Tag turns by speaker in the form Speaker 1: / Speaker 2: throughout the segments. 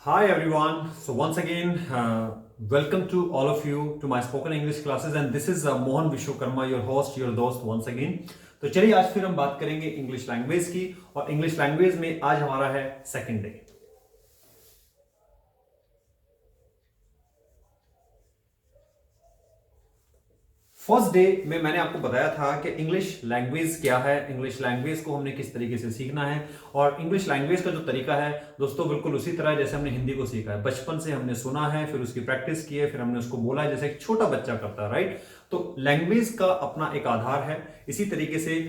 Speaker 1: Hi everyone. So once again, welcome to all of you to my spoken English classes and this is Mohan Vishwakarma, your host, your दोस्त once again. तो चलिए आज फिर हम बात करेंगे English language की और इंग्लिश लैंग्वेज में आज हमारा है सेकंड डे। फर्स्ट डे में मैंने आपको बताया था कि इंग्लिश लैंग्वेज क्या है, इंग्लिश लैंग्वेज को हमने किस तरीके से सीखना है और इंग्लिश लैंग्वेज का जो तरीका है दोस्तों बिल्कुल उसी तरह जैसे हमने हिंदी को सीखा है। बचपन से हमने सुना है, फिर उसकी प्रैक्टिस की है, फिर हमने उसको बोला है जैसे एक छोटा बच्चा करता है, राइट। तो लैंग्वेज का अपना एक आधार है, इसी तरीके से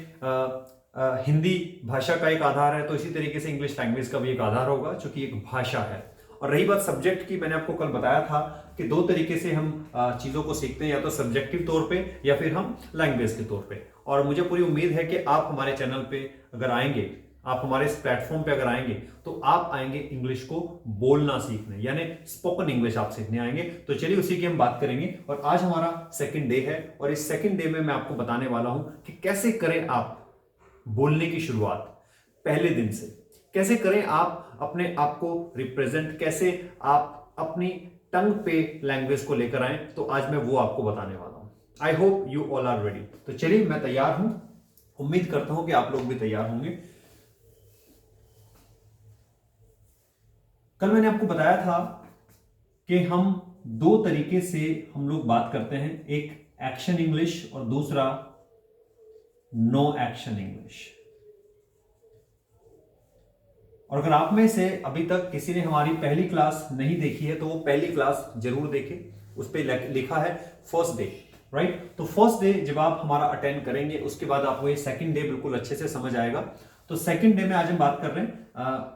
Speaker 1: हिंदी भाषा का एक आधार है, तो इसी तरीके से इंग्लिश लैंग्वेज का भी एक आधार होगा क्योंकि एक भाषा है। और रही बात सब्जेक्ट की, मैंने आपको कल बताया था कि दो तरीके से हम चीजों को सीखते हैं, या तो सब्जेक्टिव तौर पे या फिर हम लैंग्वेज के तौर पे। और मुझे पूरी उम्मीद है कि आप हमारे चैनल पे अगर आएंगे, आप हमारे इस प्लेटफॉर्म पे अगर आएंगे तो आप आएंगे इंग्लिश को बोलना सीखने, यानी स्पोकन इंग्लिश आप सीखने आएंगे। तो चलिए उसी की हम बात करेंगे। और आज हमारा सेकंड डे है और इस सेकंड डे में मैं आपको बताने वाला हूं कि कैसे करें आप बोलने की शुरुआत पहले दिन से, कैसे करें आप अपने आप को रिप्रेजेंट, कैसे आप अपनी टंग पे लैंग्वेज को लेकर आए। तो आज मैं वो आपको बताने वाला हूं। I hope you all are ready. तो चलिए मैं तैयार हूं, उम्मीद करता हूं कि आप लोग भी तैयार होंगे। कल मैंने आपको बताया था कि हम दो तरीके से हम लोग बात करते हैं, एक एक्शन इंग्लिश और दूसरा नो एक्शन इंग्लिश। और अगर आप में से अभी तक किसी ने हमारी पहली क्लास नहीं देखी है तो वो पहली क्लास जरूर देखें, उस पर लिखा है फर्स्ट डे, राइट। तो फर्स्ट डे जब आप हमारा अटेंड करेंगे उसके बाद आपको ये सेकंड डे बिल्कुल अच्छे से समझ आएगा। तो सेकंड डे में आज हम बात कर रहे हैं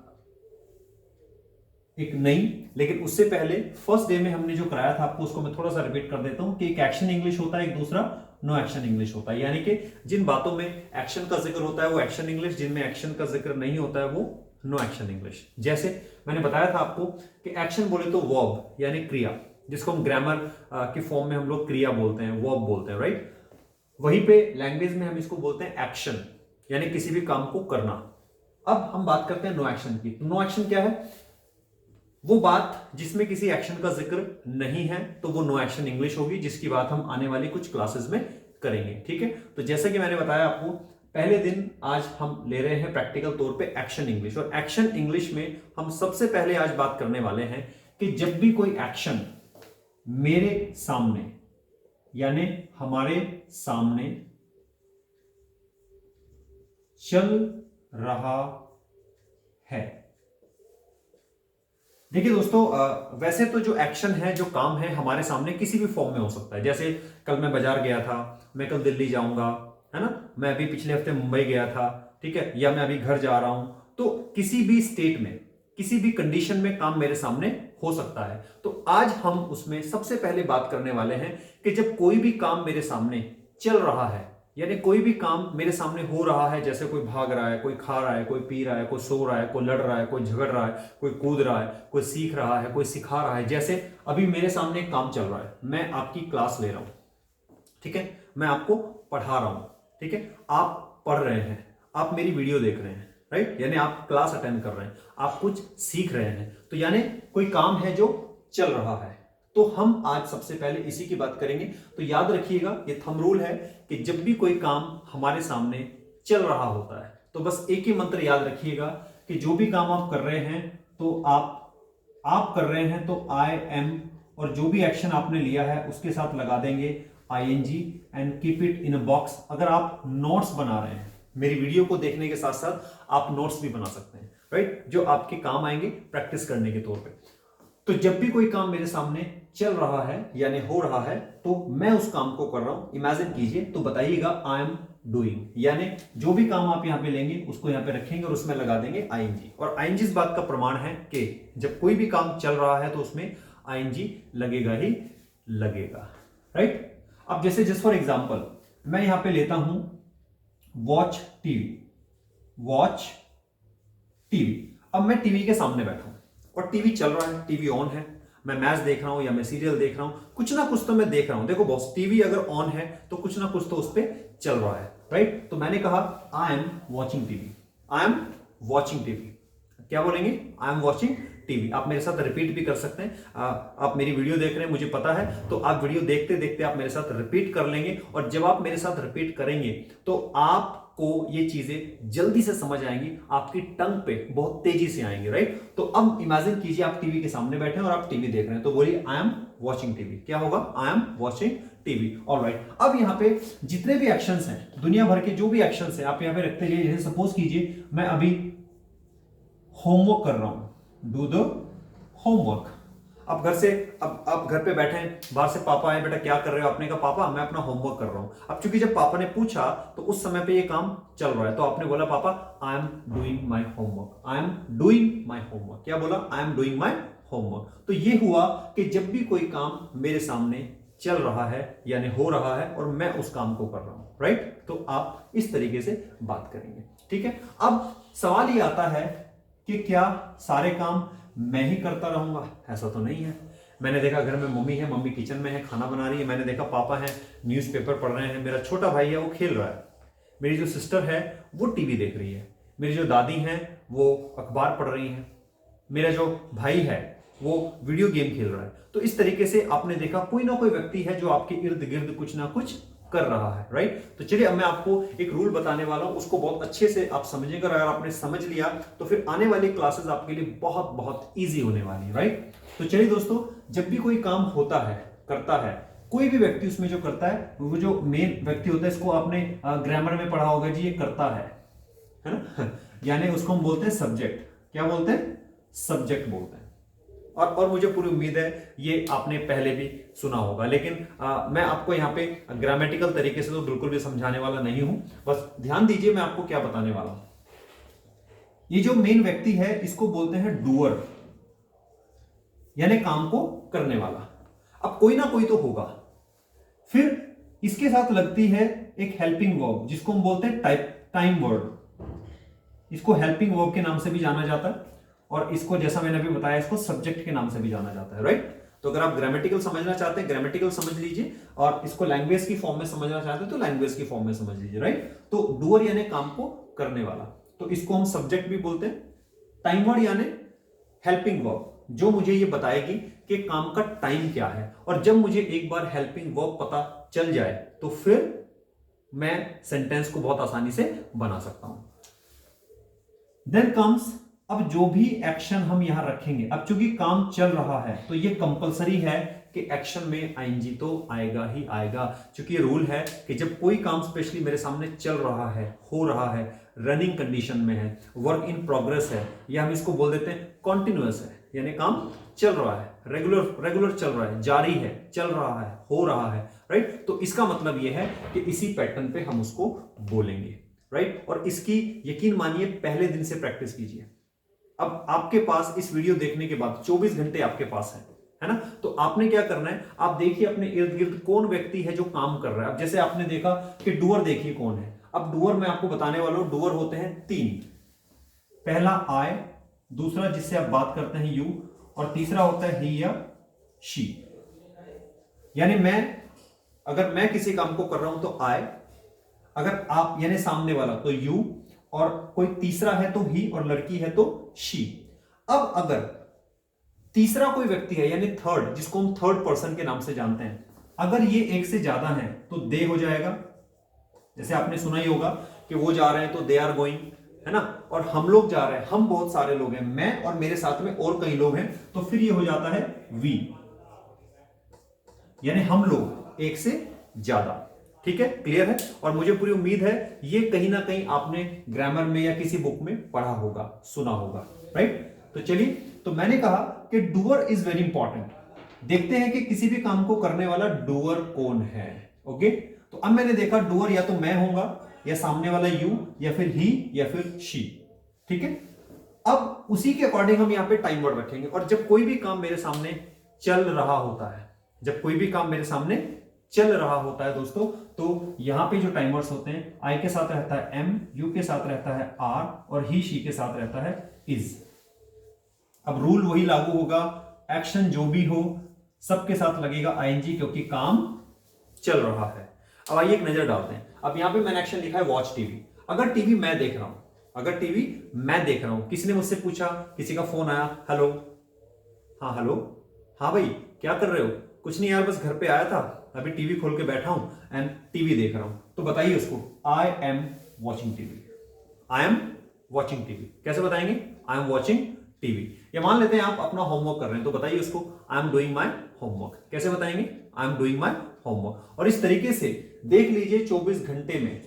Speaker 1: एक नई, लेकिन उससे पहले फर्स्ट डे में हमने जो कराया था आपको उसको मैं थोड़ा सा रिपीट कर देता हूं कि एक एक्शन इंग्लिश होता है, एक दूसरा नो एक्शन इंग्लिश होता है। यानी कि जिन बातों में एक्शन का जिक्र होता है वो एक्शन इंग्लिश, जिनमें एक्शन का जिक्र नहीं होता है वो नो एक्शन इंग्लिश। जैसे मैंने बताया था आपको कि एक्शन बोले तो वर्ब यानी क्रिया, जिसको हम ग्रामर की फॉर्म में हम लोग क्रिया बोलते हैं, वर्ब बोलते हैं, राइट। वहीं पे लैंग्वेज में हम इसको बोलते हैं एक्शन, यानी किसी भी काम को करना। अब हम बात करते हैं नो एक्शन की। तो नो एक्शन क्या है? वो बात जिसमें किसी एक्शन का जिक्र नहीं है तो वो नो एक्शन इंग्लिश होगी, जिसकी बात हम आने वाली कुछ क्लासेस में करेंगे, ठीक है। तो जैसे कि मैंने बताया आपको, पहले दिन आज हम ले रहे हैं प्रैक्टिकल तौर पे एक्शन इंग्लिश। और एक्शन इंग्लिश में हम सबसे पहले आज बात करने वाले हैं कि जब भी कोई एक्शन मेरे सामने यानी हमारे सामने चल रहा है। देखिए दोस्तों, वैसे तो जो एक्शन है, जो काम है, हमारे सामने किसी भी फॉर्म में हो सकता है। जैसे कल मैं बाजार गया था, मैं कल दिल्ली जाऊंगा, है ना, मैं अभी पिछले हफ्ते मुंबई गया था, ठीक है, या मैं अभी घर जा रहा हूं। तो किसी भी स्टेट में, किसी भी कंडीशन में काम मेरे सामने हो सकता है। तो आज हम उसमें सबसे पहले बात करने वाले हैं कि जब कोई भी काम मेरे सामने चल रहा है, यानी कोई भी काम मेरे सामने हो रहा है, जैसे कोई भाग रहा है, कोई खा रहा है, कोई पी रहा है, कोई सो रहा है, कोई लड़ रहा है, कोई झगड़ रहा है, कोई कूद रहा है, कोई सीख रहा है, कोई सिखा रहा है। जैसे अभी मेरे सामने एक काम चल रहा है, मैं आपकी क्लास ले रहा हूं, ठीक है, मैं आपको पढ़ा रहा हूं, ठीक है, आप पढ़ रहे हैं, आप मेरी वीडियो देख रहे हैं, राइट, यानी आप क्लास अटेंड कर रहे हैं, आप कुछ सीख रहे हैं। तो यानी कोई काम है जो चल रहा है। तो हम आज सबसे पहले इसी की बात करेंगे। तो याद रखिएगा, ये थंब रूल है कि जब भी कोई काम हमारे सामने चल रहा होता है तो बस एक ही मंत्र याद रखिएगा कि जो भी काम आप कर रहे हैं तो आप कर रहे हैं तो आई एम, और जो भी एक्शन आपने लिया है उसके साथ लगा देंगे ing and keep it in a box. अगर आप नोट्स बना रहे हैं, मेरी वीडियो को देखने के साथ साथ आप नोट्स भी बना सकते हैं, राइट, जो आपके काम आएंगे प्रैक्टिस करने के तौर पे। तो जब भी कोई काम मेरे सामने चल रहा है यानी हो रहा है तो मैं उस काम को कर रहा हूं, इमेजिन कीजिए, तो बताइएगा आई एम डूइंग, यानी जो भी काम आप यहां पे लेंगे उसको यहां पे रखेंगे और उसमें लगा देंगे आईएनजी। और आईएनजी इस बात का प्रमाण है कि जब कोई भी काम चल रहा है तो उसमें आईएनजी लगेगा ही लगेगा, राइट। अब जैसे जस्ट फॉर एग्जांपल मैं यहां पे लेता हूं वॉच टीवी, वॉच टीवी। अब मैं टीवी के सामने बैठा हूं और टीवी चल रहा है, टीवी ऑन है, मैं मैच देख रहा हूं या मैं सीरियल देख रहा हूं, कुछ ना कुछ तो मैं देख रहा हूं। देखो बॉस, टीवी अगर ऑन है तो कुछ ना कुछ तो उस पर चल रहा है, राइट। तो मैंने कहा I am watching TV, I am watching TV. क्या बोलेंगे? I am watching TV. आप मेरे साथ रिपीट भी कर सकते हैं। आप मेरी वीडियो देख रहे हैं, मुझे पता है, तो आप वीडियो देखते देखते आप मेरे साथ रिपीट कर लेंगे, और जब आप मेरे साथ रिपीट करेंगे तो आपको ये चीजें जल्दी से समझ आएंगी, आपकी टंग पे बहुत तेजी से आएंगे, राइट? तो अब इमेजिन कीजिए आप टीवी के सामने बैठे हैं और आप टीवी देख रहे हैं, तो बोलिए आई एम वॉचिंग टीवी। क्या होगा? I am watching TV. Alright, अब यहाँ पे जितने भी एक्शंस हैं, दुनिया भर के जो भी एक्शंस हैं, आप यहाँ पे रखते जाइए। जैसे सपोज कीजिए मैं अभी होमवर्क कर रहा हूं, डू द होमवर्क। अब घर से, अब आप घर पे बैठे हैं, बाहर से पापा आए, बेटा क्या कर रहे हो? आपने कहा पापा मैं अपना होमवर्क कर रहा हूं। अब चूंकि जब पापा ने पूछा तो उस समय पे ये काम चल रहा है, तो आपने बोला पापा आई am doing my homework, I am doing my homework. क्या बोला? आई एम डूइंग माई होमवर्क। तो ये हुआ कि जब भी कोई काम मेरे सामने चल रहा है यानी हो रहा है और मैं उस काम को कर रहा हूं, राइट? तो आप इस तरीके से बात करेंगे, ठीक है? अब सवाल ये आता है कि क्या सारे काम मैं ही करता रहूंगा? ऐसा तो नहीं है। मैंने देखा घर में मम्मी है, मम्मी किचन में है, खाना बना रही है। मैंने देखा पापा है, न्यूज़पेपर पढ़ रहे हैं। मेरा छोटा भाई है, वो खेल रहा है। मेरी जो सिस्टर है वो टीवी देख रही है। मेरी जो दादी हैं वो अखबार पढ़ रही हैं। मेरा जो भाई है वो वीडियो गेम खेल रहा है। तो इस तरीके से आपने देखा कोई ना कोई व्यक्ति है जो आपके इर्द गिर्द कुछ ना कुछ कर रहा है, राइट? तो चलिए अब मैं आपको एक रूल बताने वाला हूं, उसको बहुत अच्छे से आप समझिएगा। अगर आपने समझ लिया तो फिर आने वाली क्लासेस आपके लिए बहुत बहुत ईजी होने वाली है, राइट? तो चलिए दोस्तों, जब भी कोई काम होता है, करता है कोई भी व्यक्ति, उसमें जो करता है वो जो मेन व्यक्ति होता है, इसको आपने ग्रामर में पढ़ा होगा जी, ये करता है ना? यानी उसको हम बोलते हैं सब्जेक्ट। क्या बोलते हैं? सब्जेक्ट बोलते हैं। और मुझे पूरी उम्मीद है ये आपने पहले भी सुना होगा, लेकिन मैं आपको यहाँ पे ग्रामेटिकल तरीके से तो बिल्कुल भी समझाने वाला नहीं हूं। बस ध्यान दीजिए मैं आपको क्या बताने वाला हूं। ये जो मेन व्यक्ति है इसको बोलते हैं डूअर, यानी काम को करने वाला। अब कोई ना कोई तो होगा। फिर इसके साथ लगती है एक हेल्पिंग वर्ब, जिसको हम बोलते हैं टाइम वर्ड। इसको हेल्पिंग वर्ब के नाम से भी जाना जाता है, और इसको जैसा मैंने अभी बताया इसको सब्जेक्ट के नाम से भी जाना जाता है, राइट? तो अगर आप ग्रामेटिकल समझना चाहते हैं ग्रामेटिकल समझ लीजिए, और इसको लैंग्वेज की फॉर्म में समझना चाहते हैं तो लैंग्वेज की फॉर्म में समझ लीजिए, राइट? तो डूअर यानी काम को करने वाला, तो इसको हम सब्जेक्ट भी बोलते हैं। टाइम वर्ड यानी हेल्पिंग वर्ब, जो मुझे ये बताएगी कि काम का टाइम क्या है। और जब मुझे एक बार हेल्पिंग वर्ब पता चल जाए तो फिर मैं सेंटेंस को बहुत आसानी से बना सकता हूं। देन कम्स, अब जो भी एक्शन हम यहां रखेंगे, अब चूंकि काम चल रहा है तो ये कंपलसरी है कि एक्शन में आईएनजी तो आएगा ही आएगा, क्योंकि ये रूल है कि जब कोई काम स्पेशली मेरे सामने चल रहा है, हो रहा है, रनिंग कंडीशन में है, वर्क इन प्रोग्रेस है, या हम इसको बोल देते हैं कॉन्टिन्यूअस है, यानी काम चल रहा है, रेगुलर चल रहा है, जारी है, चल रहा है, हो रहा है, राइट? तो इसका मतलब यह है कि इसी पैटर्न पे हम उसको बोलेंगे, राइट? और इसकी यकीन मानिए पहले दिन से प्रैक्टिस कीजिए। अब आपके पास इस वीडियो देखने के बाद 24 घंटे आपके पास है ना? तो आपने क्या करना है, आप देखिए अपने इर्द गिर्द कौन व्यक्ति है जो काम कर रहा है। अब जैसे आपने देखा कि डूअर, देखिए कौन है। अब डूअर मैं आपको बताने वाला हूं, डूअर होते हैं 3। पहला आई, दूसरा जिससे आप बात करते हैं यू, और तीसरा होता है ही या शी। यानी अगर मैं किसी काम को कर रहा हूं तो आई, अगर आप यानी सामने वाला तो यू, और कोई तीसरा है तो ही, और लड़की है तो शी। अब अगर तीसरा कोई व्यक्ति है यानी थर्ड, जिसको हम थर्ड पर्सन के नाम से जानते हैं, अगर ये एक से ज्यादा है तो दे हो जाएगा। जैसे आपने सुना ही होगा कि वो जा रहे हैं तो दे आर गोइंग, है ना? और हम लोग जा रहे हैं, हम बहुत सारे लोग हैं, मैं और मेरे साथ में और कई लोग हैं, तो फिर ये हो जाता है वी, यानी हम लोग एक से ज्यादा। ठीक है, क्लियर है? और मुझे पूरी उम्मीद है ये कहीं ना कहीं आपने ग्रामर में या किसी बुक में पढ़ा होगा, सुना होगा, राइट? तो चलिए, तो मैंने कहा कि डूअर इज वेरी इंपॉर्टेंट। देखते हैं कि किसी भी काम को करने वाला डूअर कौन है। ओके, तो अब मैंने देखा डूअर या तो मैं होऊंगा, या सामने वाला यू, या फिर ही, या फिर शी। ठीक है, अब उसी के अकॉर्डिंग हम यहां पे टाइम वर्ड रखेंगे। और जब कोई भी काम मेरे सामने चल रहा होता है, जब कोई भी काम मेरे सामने चल रहा होता है दोस्तों, तो यहां पे जो टाइमर्स होते हैं, आई के साथ रहता है एम, यू के साथ रहता है आर, और ही शी के साथ रहता है इज। अब रूल वही लागू होगा, एक्शन जो भी हो सबके साथ लगेगा आईएनजी, क्योंकि काम चल रहा है। अब आइए एक नजर डालते हैं। अब यहां पे मैंने एक्शन लिखा है वॉच टीवी। अगर टीवी मैं देख रहा हूं, अगर टीवी मैं देख रहा हूं, किसी ने मुझसे पूछा, किसी का फोन आया, हेलो, हाँ हेलो, हाँ भाई क्या कर रहे हो, कुछ नहीं यार बस घर पे आया था, अभी टीवी खोल के बैठा हूं एंड टीवी देख रहा हूं, तो बताइए उसको I am watching TV. I am watching TV कैसे बताएंगे? I am watching TV. या मान लेते हैं आप अपना होमवर्क कर रहे हैं, तो बताइए उसको आई एम डूइंग माई होमवर्क। कैसे बताएंगे? आई एम डूइंग माई होमवर्क। और इस तरीके से देख लीजिए 24 घंटे में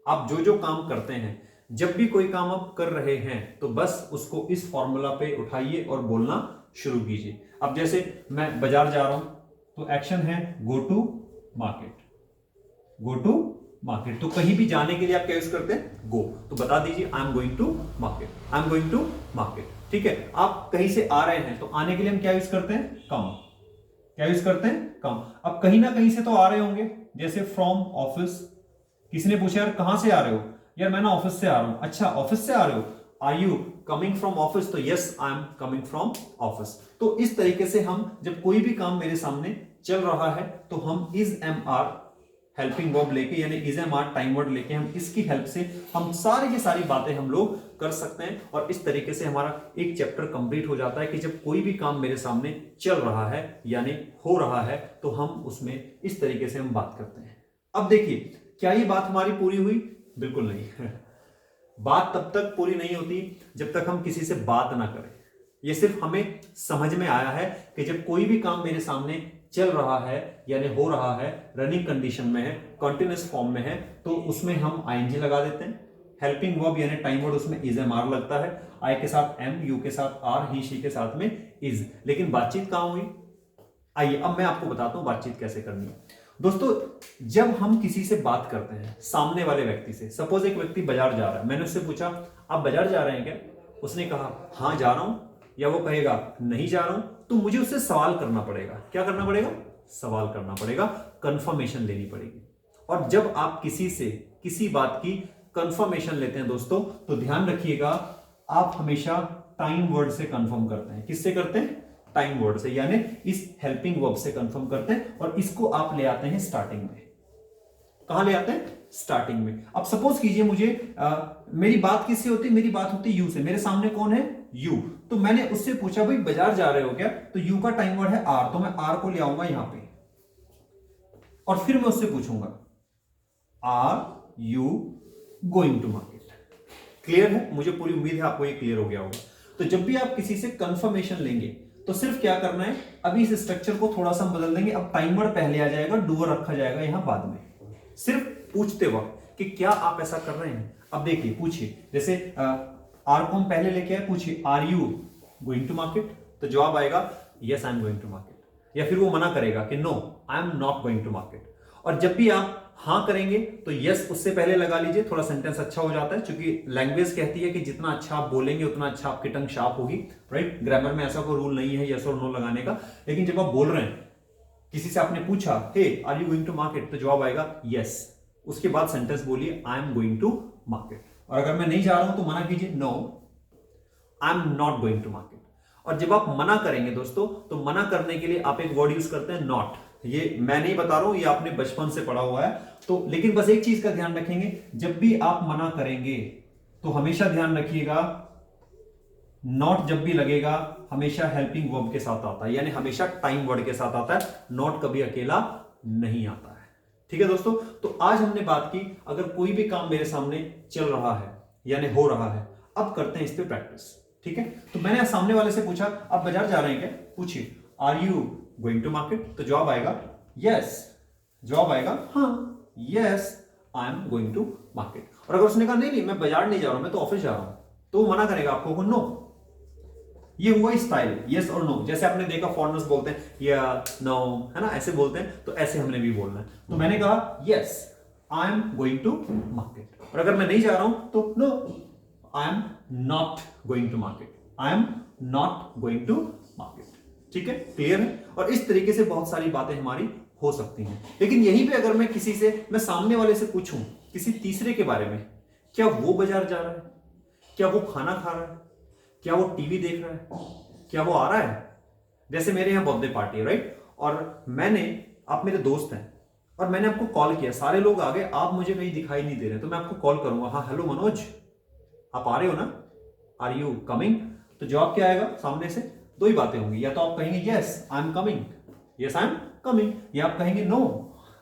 Speaker 1: आप जो जो काम करते हैं, जब भी कोई काम आप कर रहे हैं तो बस उसको इस फॉर्मूला पे उठाइए और बोलना शुरू कीजिए। अब जैसे मैं बाजार जा रहा हूं तो एक्शन है go to market. Go to market, तो कहीं भी जाने के लिए आप क्या यूज करते हैं? गो। तो बता दीजिए I am going to market, I am going to market. ठीक है, आप कहीं से आ रहे हैं तो आने के लिए हम क्या यूज करते हैं? कम। क्या यूज करते हैं? कम। अब कहीं ना कहीं से तो आ रहे होंगे, जैसे फ्रॉम ऑफिस। किसी ने पूछा यार कहां से आ रहे हो? यार मैं ना ऑफिस से आ रहा हूं। अच्छा ऑफिस से आ रहे हो, are you coming from office? तो yes I am coming from office. तो इस तरीके से हम जब कोई भी काम मेरे सामने चल रहा है तो हम is am are helping verb लेके, यानी is am are time word लेके, हम इसकी हेल्प से हम सारी की सारी बातें हम लोग कर सकते हैं। और इस तरीके से हमारा एक चैप्टर कंप्लीट हो जाता है कि जब कोई भी काम मेरे सामने चल रहा है यानी हो रहा है तो हम उसमें इस तरीके से हम बात करते हैं। अब देखिए क्या ये बात हमारी पूरी हुई? बिल्कुल नहीं। बात तब तक पूरी नहीं होती जब तक हम किसी से बात ना करें। ये सिर्फ हमें समझ में आया है कि जब कोई भी काम मेरे सामने चल रहा है यानी हो रहा है, रनिंग कंडीशन में है, कॉन्टिन्यूअस फॉर्म में है, तो उसमें हम आईएनजी लगा देते हैं। हेल्पिंग वर्ब यानी टाइम वर्ड उसमें इज एम आर लगता है, आई के साथ एम, यू के साथ आर, ही शी के साथ में इज। लेकिन बातचीत कहां हुई? आइए अब मैं आपको बताता हूं बातचीत कैसे करनी है। दोस्तों जब हम किसी से बात करते हैं, सामने वाले व्यक्ति से, सपोज एक व्यक्ति बाजार जा रहा है, मैंने उससे पूछा आप बाजार जा रहे हैं क्या? उसने कहा हाँ जा रहा हूं, या वो कहेगा नहीं जा रहा हूं, तो मुझे उससे सवाल करना पड़ेगा। क्या करना पड़ेगा? सवाल करना पड़ेगा, कंफर्मेशन लेनी पड़ेगी। और जब आप किसी से किसी बात की कंफर्मेशन लेते हैं दोस्तों, तो ध्यान रखिएगा आप हमेशा टाइम वर्ड से कंफर्म करते हैं। किससे करते हैं? टाइम वर्ड से, यानी इस हेल्पिंग वर्ब से कंफर्म करते हैं। और इसको आप ले आते हैं स्टार्टिंग में। कहां ले आते हैं? स्टार्टिंग में। अब सपोज कीजिए मुझे मेरी बात किससे होती है? मेरी बात होती है यू से। मेरे सामने कौन है? यू। तो मैंने उससे पूछा भाई बाजार जा रहे हो क्या? तो यू का टाइम वर्ड है आर, तो मैं आर को ले आऊंगा यहां पे और फिर मैं उससे पूछूंगा are you going to market. Clear है? मुझे पूरी उम्मीद है आपको ये क्लियर हो गया होगा। तो जब भी आप किसी से कंफर्मेशन लेंगे तो सिर्फ क्या करना है, अभी इस स्ट्रक्चर को थोड़ा सा बदल देंगे। अब टाइम वर्ड पहले आ जाएगा, डूअर रखा जाएगा यहां बाद में, सिर्फ पूछते वक्त कि क्या आप ऐसा कर रहे हैं। अब देखिए पूछिए, जैसे आर को हम पहले लेके आए, पूछिए are you going to market? तो जवाब आएगा yes I am going to market. या फिर वो मना करेगा कि no I am not going to market. और जब भी आप हां करेंगे तो यस उससे पहले लगा लीजिए, थोड़ा सेंटेंस अच्छा हो जाता है, क्योंकि लैंग्वेज कहती है कि जितना अच्छा आप बोलेंगे उतना अच्छा आपकी टंग शार्प होगी। राइट? ग्रामर में ऐसा कोई रूल नहीं है यस और नो लगाने का। लेकिन जब आप बोल रहे हैं, किसी से आपने पूछा hey are you going to market, तो जवाब आएगा यस। उसके बाद सेंटेंस बोलिए I am going to market. और अगर मैं नहीं जा रहा हूं तो मना कीजिए no I am not going to market. और जब आप मना करेंगे दोस्तों, तो मना करने के लिए आप एक वर्ड यूज करते हैं नॉट। ये मैं नहीं बता रहा हूं, ये आपने बचपन से पढ़ा हुआ है। तो लेकिन बस एक चीज का ध्यान रखेंगे, जब भी आप मना करेंगे तो हमेशा ध्यान रखिएगा नॉट जब भी लगेगा हमेशा हेल्पिंग वर्ब के साथ आता है, यानी हमेशा टाइम वर्ड के साथ आता है। नॉट कभी अकेला नहीं आता है। ठीक है दोस्तों? तो आज हमने बात की, अगर कोई भी काम मेरे सामने चल रहा है यानी हो रहा है, अब करते हैं इस पे प्रैक्टिस। ठीक है? तो मैंने सामने वाले से पूछा आप बाजार जा रहे हैं क्या? पूछिए are you going to market? तो जवाब आएगा यस। जवाब आएगा हाँ yes I am going to market. और अगर उसने कहा नहीं नहीं मैं बाजार नहीं जा रहा हूं, मैं तो ऑफिस जा रहा हूं, तो वो मना करेगा आपको नो। ये हुआ स्टाइल, यस और नो। जैसे आपने देखा फॉरेनर्स बोलते हैं या नो, है ना, ऐसे बोलते हैं, तो ऐसे हमने भी बोलना है। तो मैंने कहा yes I am going to market. और अगर मैं नहीं जा रहा हूं तो no I am not going to market. I am not going to market. ठीक है? क्लियर है? और इस तरीके से बहुत सारी बातें हमारी हो सकती हैं। लेकिन यहीं पे अगर मैं किसी से, मैं सामने वाले से पूछूं किसी तीसरे के बारे में, क्या वो बाजार जा रहा है, क्या वो खाना खा रहा है, क्या वो टीवी देख रहा है, क्या वो आ रहा है। जैसे मेरे यहां बर्थडे पार्टी है, राइट? और मैंने, आप मेरे दोस्त हैं और मैंने आपको कॉल किया, सारे लोग आ गए, आप मुझे कहीं दिखाई नहीं दे रहे, तो मैं आपको कॉल करूंगा, हाँ हेलो मनोज, आप आ रहे हो ना, आर यू कमिंग, तो जवाब क्या आएगा सामने से, दो ही बातें होंगी, या तो आप कहेंगे yes I am coming, yes I am coming, या आप कहेंगे no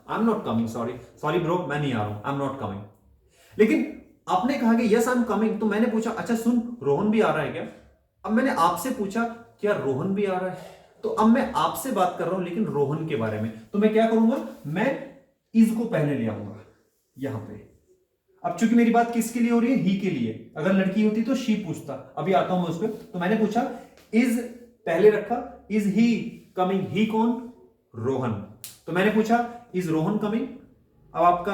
Speaker 1: I am not coming, sorry sorry bro मैं नहीं आ रहा हूं, आई एम नॉट कमिंग। लेकिन आपने कहा कि यस आई एम कमिंग, तो मैंने पूछा अच्छा सुन रोहन भी आ रहा है क्या, अब मैंने आपसे पूछा क्या रोहन भी आ रहा है, तो अब मैं आपसे बात कर रहा हूं लेकिन रोहन के बारे में, तो मैं क्या करूंगा, मैं इज को पहले ले आऊंगा यहां पे। अब चूंकि मेरी बात किसके लिए हो रही है, ही के लिए, अगर लड़की होती तो शी पूछता, अभी आता हूं मैं उस पर। तो मैंने पूछा इज पहले रखा, इज ही कमिंग, ही कौन, रोहन, तो मैंने पूछा इज रोहन कमिंग। अब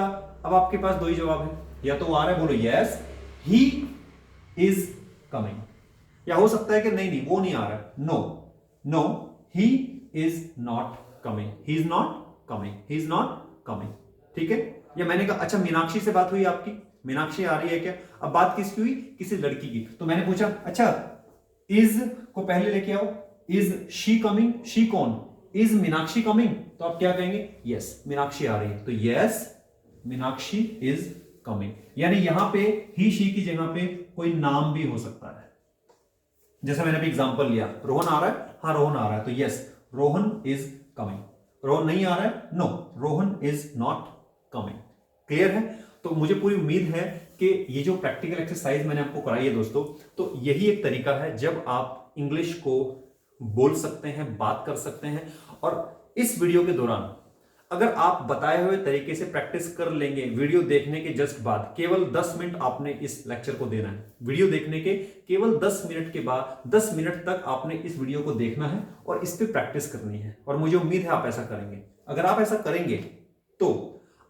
Speaker 1: आपके पास दो ही जवाब है, या तो वो आ रहा है बोलो यस ही इज कमिंग, या हो सकता है कि नहीं नहीं वो नहीं आ रहा है, no no he is not coming, he is not coming, he is not coming, ठीक है। या मैंने कहा अच्छा मीनाक्षी से बात हुई आपकी, मीनाक्षी आ रही है क्या, अब बात किसकी हुई, किसी लड़की की, तो मैंने पूछा अच्छा इज को पहले लेके आओ, इज शी कमिंग, शी कौन, इज मीनाक्षी कमिंग, तो आप क्या कहेंगे यस मीनाक्षी आ रही है, तो यस मीनाक्षी इज कमिंग, यानी यहां पे ही शी की जगह पे कोई नाम भी हो सकता है, जैसे मैंने अभी एग्जांपल लिया, रोहन आ रहा है, हाँ रोहन आ रहा है, तो yes Rohan is coming, Rohan नहीं आ रहा है, no Rohan is not coming, clear है। तो मुझे पूरी उम्मीद है कि ये जो प्रैक्टिकल एक्सरसाइज मैंने आपको कराई है दोस्तों, तो यही एक तरीका है जब आप इंग्लिश को बोल सकते हैं, बात कर सकते हैं। और इस वीडियो के दौरान अगर आप बताए हुए तरीके से प्रैक्टिस कर लेंगे, वीडियो देखने के जस्ट बाद, केवल 10 मिनट आपने इस लेक्चर को देना है, वीडियो देखने के केवल 10 मिनट के बाद 10 मिनट तक आपने इस वीडियो को देखना है और इस पे प्रैक्टिस करनी है, और मुझे उम्मीद है आप ऐसा करेंगे। अगर आप ऐसा करेंगे तो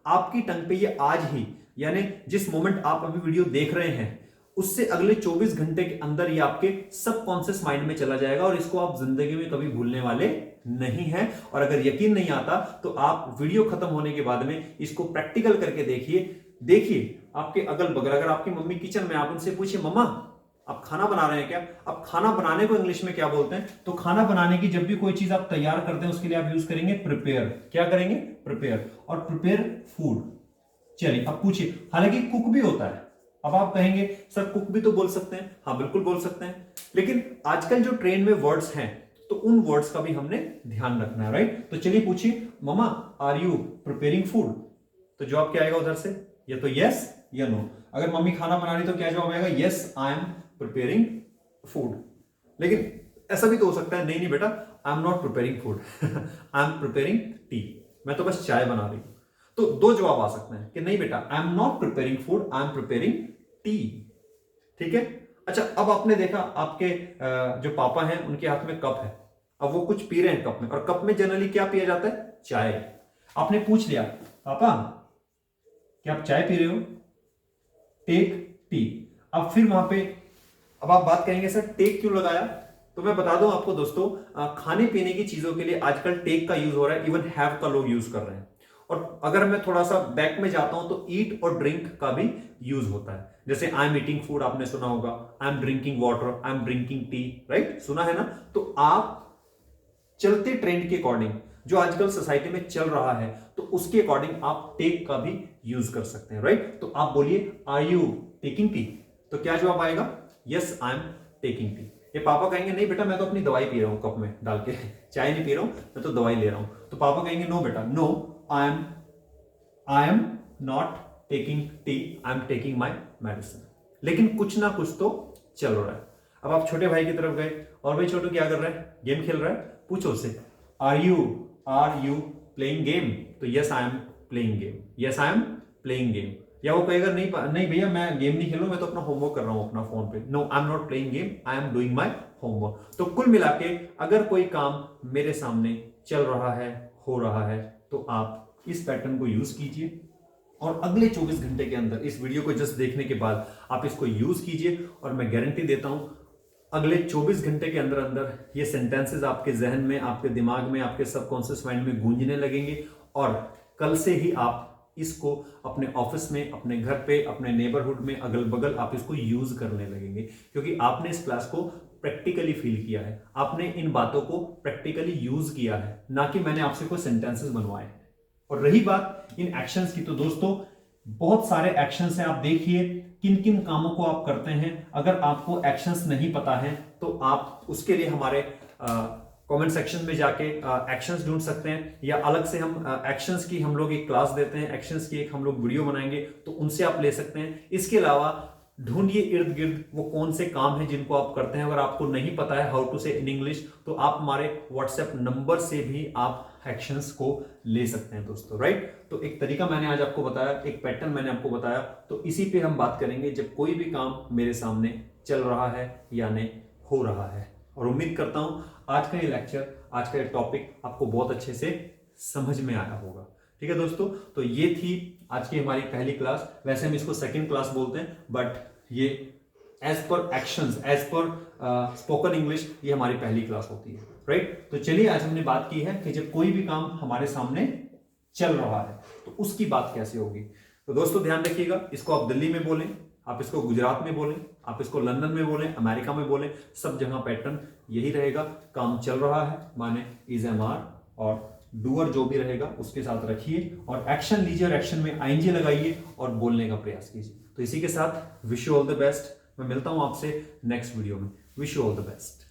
Speaker 1: आपकी टंग पे ये आज ही, यानी जिस मोमेंट आप अभी वीडियो देख रहे हैं उससे अगले 24 घंटे के अंदर ये आपके सबकॉन्शियस माइंड में चला जाएगा, और इसको आप जिंदगी में कभी भूलने वाले नहीं हैं। और अगर यकीन नहीं आता तो आप वीडियो खत्म होने के बाद में इसको प्रैक्टिकल करके देखिए आपके अगल बगल, अगर आपकी मम्मी किचन में, आप उनसे पूछिए मम्मा आप खाना बना रहे हैं क्या, अब खाना बनाने को इंग्लिश में क्या बोलते हैं, तो खाना बनाने की जब भी कोई चीज आप तैयार करते हैं उसके लिए आप यूज करेंगे प्रिपेयर, क्या करेंगे प्रिपेयर, और प्रिपेयर फूड। चलिए अब पूछिए, हालांकि कुक भी होता है, अब आप कहेंगे सर कुक भी तो बोल सकते हैं, हाँ बिल्कुल बोल सकते हैं, लेकिन आजकल जो ट्रेंड में वर्ड्स हैं तो उन वर्ड्स का भी हमने ध्यान रखना है, राइट। तो चलिए पूछिए मम्मा आर यू प्रिपेयरिंग फूड, तो जवाब क्या आएगा उधर से, या तो यस या नो। अगर मम्मी खाना बना रही तो क्या जवाब आएगा, yes I am preparing food. लेकिन ऐसा भी तो हो सकता है, नहीं नहीं बेटा आई am not preparing food I am preparing T, मैं तो बस चाय बना रही हूं। तो दो जवाब आ सकते हैं कि नहीं बेटा आई am not preparing food, I am preparing T, ठीक है। अच्छा अब आपने देखा आपके जो पापा हैं उनके हाथ में कप है, अब वो कुछ पी रहे हैं कप में, और कप में जनरली क्या पिया जाता है, चाय। आपने पूछ लिया पापा क्या आप चाय पी रहे हो, टेक टी। अब फिर वहां पे अब आप बात करेंगे सर टेक क्यों लगाया, तो मैं बता दूं आपको दोस्तों, खाने पीने की चीजों के लिए आजकल टेक का यूज हो रहा है, इवन हैव का लोग यूज कर रहे हैं। और अगर मैं थोड़ा सा बैक में जाता हूं तो ईट और ड्रिंक का भी यूज होता है, जैसे आई एम ईटिंग फूड आपने सुना होगा, I am drinking water, I am drinking tea, right, सुना है ना। तो आप चलते ट्रेंड के अकॉर्डिंग जो आजकल सोसाइटी में चल रहा है तो उसके अकॉर्डिंग आप टेक का भी यूज कर सकते हैं, राइट। तो आप बोलिए आर यू टेकिंग टी, तो क्या जवाब आएगा, yes I am taking tea. ये पापा कहेंगे नहीं बेटा मैं तो अपनी दवाई पी रहा हूं कप में डाल के, चाय नहीं पी रहा हूं मैं तो दवाई ले रहा हूं, तो पापा कहेंगे नो बेटा no I am not taking tea, I am taking my medicine. लेकिन कुछ ना कुछ तो चल रहा है। अब आप छोटे भाई की तरफ गए, और भाई छोटू क्या कर रहा है, गेम खेल रहा है, पूछो उससे आर यू प्लेइंग गेम, तो yes I am playing game, yes I am playing game. या वो कहेगा नहीं भैया मैं गेम नहीं खेल रहा हूं, मैं तो अपना होमवर्क कर रहा हूं अपना फोन पे, no I am not playing game, I am doing my homework. तो कुल मिला के अगर कोई काम मेरे सामने चल रहा है, हो रहा है, तो आप इस पैटर्न को यूज कीजिए, और अगले 24 घंटे के अंदर इस वीडियो को जस्ट देखने के बाद आप इसको यूज कीजिए, और मैं गारंटी देता हूं अगले 24 घंटे के अंदर अंदर ये सेंटेंसेस आपके जहन में, आपके दिमाग में, आपके सबकॉन्शियस माइंड में गूंजने लगेंगे, और कल से ही आप इसको अपने ऑफिस में, अपने घर पे, अपने नेबरहुड में, अगल बगल आप इसको यूज करने लगेंगे, क्योंकि आपने इस क्लास को प्रैक्टिकली फील किया है, आपने इन बातों को प्रैक्टिकली यूज किया है, ना कि मैंने आपसे कोई सेंटेंसेस बनवाए। और रही बात इन एक्शंस की, तो दोस्तों बहुत सारे एक्शंस हैं, आप देखिए किन किन कामों को आप करते हैं। अगर आपको एक्शंस नहीं पता है तो आप उसके लिए हमारे कमेंट सेक्शन में जाके एक्शंस ढूंढ सकते हैं, या अलग से हम एक्शंस की हम लोग एक क्लास देते हैं, एक्शंस की एक हम लोग वीडियो बनाएंगे तो उनसे आप ले सकते हैं। इसके अलावा ढूंढिए इर्द गिर्द वो कौन से काम हैं जिनको आप करते हैं। अगर आपको नहीं पता है हाउ टू से इन इंग्लिश, तो आप हमारे व्हाट्सएप नंबर से भी आप एक्शंस को ले सकते हैं दोस्तों, राइट। तो एक तरीका मैंने आज आपको बताया, एक पैटर्न मैंने आपको बताया, तो इसी पे हम बात करेंगे जब कोई भी काम मेरे सामने चल रहा है यानी हो रहा है। और उम्मीद करता हूं आज का ये लेक्चर, आज का ये टॉपिक आपको बहुत अच्छे से समझ में आया होगा। ठीक है दोस्तों, तो ये थी आज की हमारी पहली क्लास। वैसे हम इसको सेकंड क्लास बोलते हैं, बट ये as per actions, as per spoken English, ये हमारी पहली क्लास होती है, राइट। तो चलिए आज हमने बात की है कि जब कोई भी काम हमारे सामने चल रहा है तो उसकी बात कैसे होगी। तो दोस्तों ध्यान रखिएगा, इसको आप दिल्ली में बोलें, आप इसको गुजरात में बोलें, आप इसको लंदन में बोलें, अमेरिका में बोलें, सब जगह पैटर्न यही रहेगा। काम चल रहा है माने इज एम आर, और डूअर जो भी रहेगा उसके साथ रखिए और एक्शन लीजिए और एक्शन में आईएनजी लगाइए और बोलने का प्रयास कीजिए। तो इसी के साथ wish you all the best. मैं मिलता हूं आपसे नेक्स्ट वीडियो में। Wish you all the best.